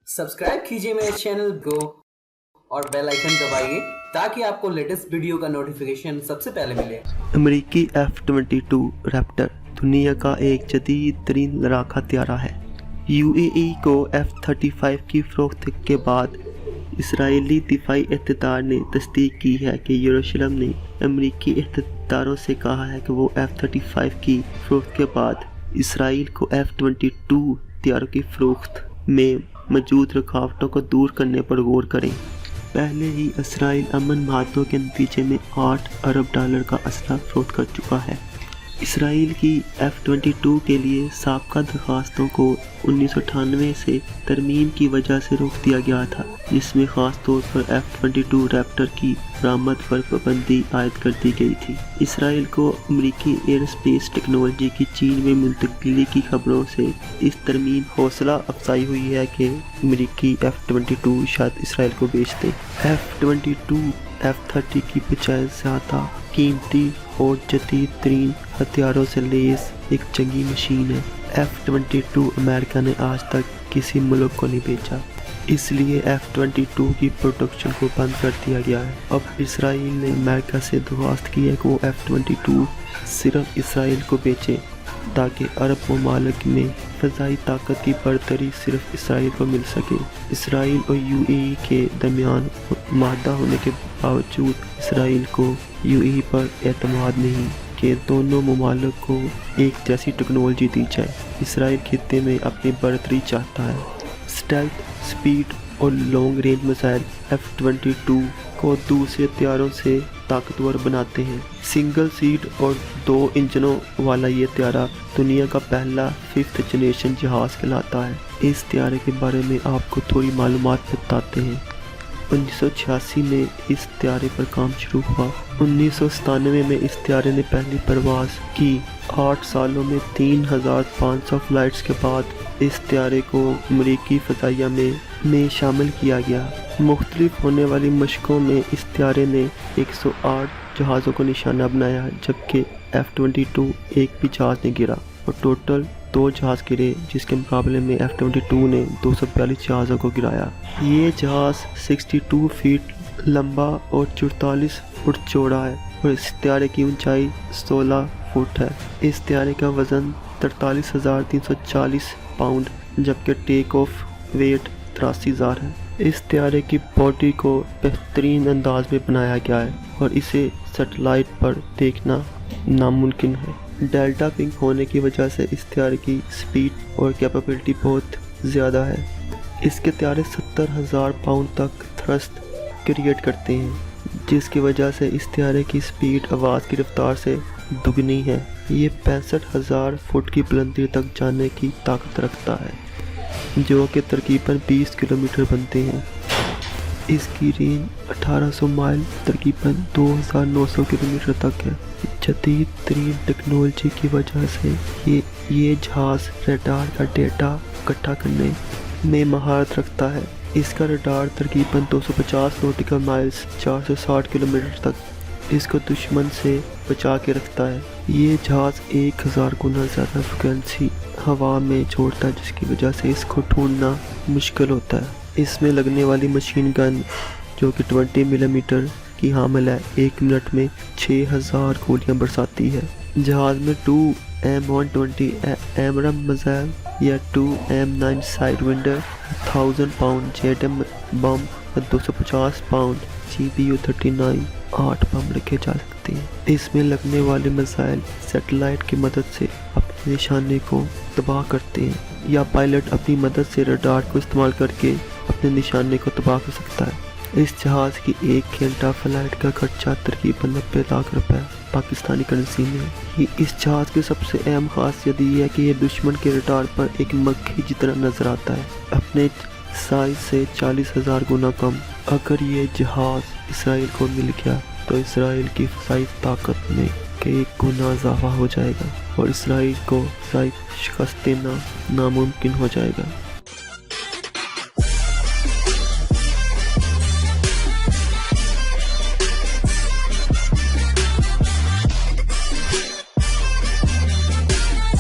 Subscribe कीजिए मेरे channel को और बेल आइकन दबाइए ताकि आपको लेटेस्ट वीडियो का नोटिफिकेशन सबसे पहले मिले। अमेरिकी F-22 रैप्टर दुनिया का एक जदीद तरीन लड़ाका हथियार है। UAE को F-35 की फरोख्त के बाद इसराइली दिफाई इख्तियार ने तस्दीक की है कि यरूशलेम ने अमेरिकी इख्तियारों से कहा है कि वो F-35 की फरोख्त के बाद इसराइल को F-22 हथियारों की फरोख्त में मौजूद रुकावटों को दूर करने पर गौर करें। पहले ही इसराइल अमन माहदों के नतीजे में $8 अरब का असला फरोख्त कर चुका है। इसराइल की F-22 के लिए साबका दरख्वास्तों को 1998 से तरमीम की वजह से रोक दिया गया था, जिसमें ख़ास तौर पर F-22 रैप्टर की बरामद पर पाबंदी आयद कर दी गई थी। इसराइल को अमेरिकी एयरस्पेस टेक्नोलॉजी की चीन में मुंतकिली की खबरों से इस तरमीम हौसला अफजाई हुई है कि अमेरिकी F-22 शायद इसराइल को बेच दे। F-22 F-30 की बजाय ज़्यादा कीमती और जदीद तरीन हथियारों से लैस एक जंगी मशीन है। F-22 अमेरिका ने आज तक किसी मुल्क को नहीं बेचा, इसलिए F-22 की प्रोडक्शन को बंद कर दिया गया है। अब इसराइल ने अमेरिका से दरख्वास्त की है कि वो F-22 सिर्फ इसराइल को बेचें ताकि अरब ममालिक में फ़ज़ाई ताकत की बरतरी सिर्फ इसराइल को मिल सके। इसराइल और UAE के दरमियान मादा होने के बावजूद इसराइल को UAE पर एतमाद नहीं कि दोनों ममालिक को एक जैसी टेक्नोलॉजी दी जाए। इसराइल खित्ते में अपनी बरतरी चाहता है। स्टेल्थ, स्पीड और लॉन्ग रेंज मिसाइल F-22 को दूसरे हथियारों से ताकतवर बनाते हैं। सिंगल सीट और 2 इंजनों वाला ये हथियार दुनिया का पहला 5th जनरेशन जहाज़ कहलाता है। इस हथियार के बारे में आपको थोड़ी मालूमात बताते हैं। 1986 में इस हथियार पर काम शुरू हुआ। 1997 में इस हथियार ने पहली परवाज़ की। 8 सालों में 3500 फ्लाइट्स के बाद इस हथियार को अमेरिकी फ़ज़ाइया में शामिल किया गया। मुख्तलिफ होने वाली मशकों में इस हथियार ने 108 जहाज़ों को निशाना बनाया, जबकि F-22 एक भी जहाज़ नहीं गिरा और टोटल 2 जहाज़ गिरे, जिसके मुकाबले में F-22 ने 242 जहाज़ों को गिराया। ये जहाज़ 62 फीट लंबा और 44 फुट चौड़ा है और इस हथियार की ऊंचाई 16 फुट है। इस हथियार का वज़न 43,340 पाउंड जबकि टेक ऑफ वेट 83,000 है। इस हथियार की बॉडी को बेहतरीन अंदाज में बनाया गया है और इसे सैटेलाइट पर देखना नामुमकिन है। डेल्टा विंग होने की वजह से इस हथियार की स्पीड और कैपेबिलिटी बहुत ज़्यादा है। इसके हथियार 70,000 पाउंड तक थ्रस्ट क्रिएट करते हैं, जिसकी वजह से इस हथियार की स्पीड आवाज़ की रफ्तार से दुगनी है। ये 65,000 फुट की बुलंदी तक जाने की ताकत रखता है, जो कि तकरीबन 20 किलोमीटर बनते हैं। इसकी रेंज 1800 माइल तकरीबन 2900 किलोमीटर तक है। जदीद तरीन टेक्नोलॉजी की वजह से ये जहाज़ रडार का डेटा इकट्ठा करने में महारत रखता है। इसका रडार तकरीबन 250 नॉटिकल माइल्स 460 किलोमीटर तक इसको दुश्मन से बचा के रखता है। ये जहाज़ 1000 गुना ज़्यादा फ्रिक्वेंसी हवा में छोड़ता है, जिसकी वजह से इसको ढूंढना मुश्किल होता है। इसमें लगने वाली मशीन गन, जो कि 20 मिलीमीटर की हामिल है, 1 मिनट में 6000 गोलियां बरसाती है। जहाज़ में 2 M120 एमरम मिसाइल या 2 M9 side vendor, 1000 pound JDAM बम और 250 पाउंड GBU-39 8 बम रखे जा सकते हैं। इसमें लगने वाले मिसाइल सैटेलाइट की मदद से अपने निशाने को तबाह करते हैं या पायलट अपनी मदद से रडार को इस्तेमाल करके अपने निशाने को तबाह कर सकता है। इस जहाज़ की 1 घंटा फ्लाइट का खर्चा तकरीबन 90 लाख रुपए पाकिस्तानी करेंसी में। इस जहाज़ की सबसे अहम खासियत ये है कि ये दुश्मन के रडार पर एक मक्खी की तरह नजर आता है, अपने साइज से 40,000 गुना कम। अगर ये जहाज़ इसराइल को मिल गया तो इसराइल की फ़ज़ाई ताकत में कई गुना इजाफा हो जाएगा और इसराइल को फ़ज़ाई शिकस्त देना नामुमकिन हो जाएगा।